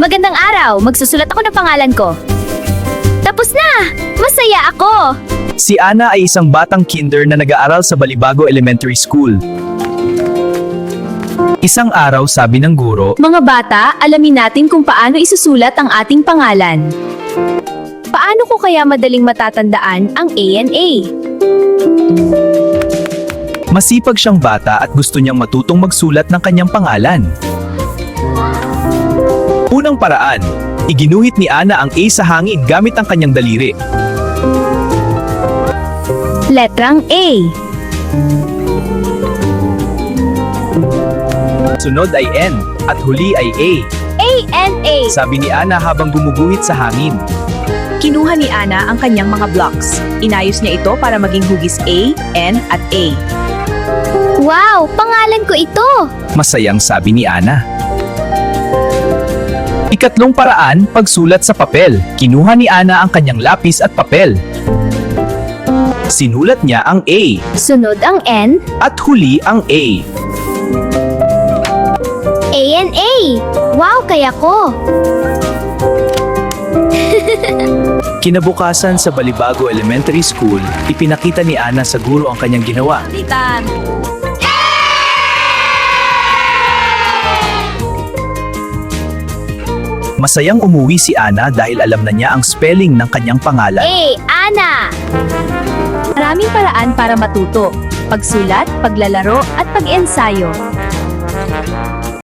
Magandang araw! Magsusulat ako ng pangalan ko. Tapos na! Masaya ako! Si Ana ay isang batang kinder na nag-aaral sa Balibago Elementary School. Isang araw, sabi ng guro, Mga bata, alamin natin kung paano isusulat ang ating pangalan. Paano ko kaya madaling matatandaan ang A&A? masipag siyang bata at gusto niyang matutong magsulat ng kanyang pangalan. Unang paraan, iginuhit ni Ana ang A sa hangin gamit ang kanyang daliri. Letrang A. Sunod ay N, at huli ay A, A-N-A. sabi ni Ana habang gumuguhit sa hangin. Kinuha ni Ana ang kanyang mga blocks. Inayos niya ito para maging hugis A, N at A. Wow! Pangalan ko ito! Masayang sabi ni Ana. Ikatlong paraan, pagsulat sa papel. Kinuha ni Ana ang kanyang lapis at papel. Sinulat niya ang A, Sunod ang N. at huli ang A. A-N-A. Wow! Kaya ko! Kinabukasan sa Balibago Elementary School, ipinakita ni Ana sa guro ang kanyang ginawa. Titan. Masayang umuwi si Ana dahil alam na niya ang spelling ng kanyang pangalan. A. Ana. Maraming paraan para matuto. Pagsulat, paglalaro at pag-ensayo.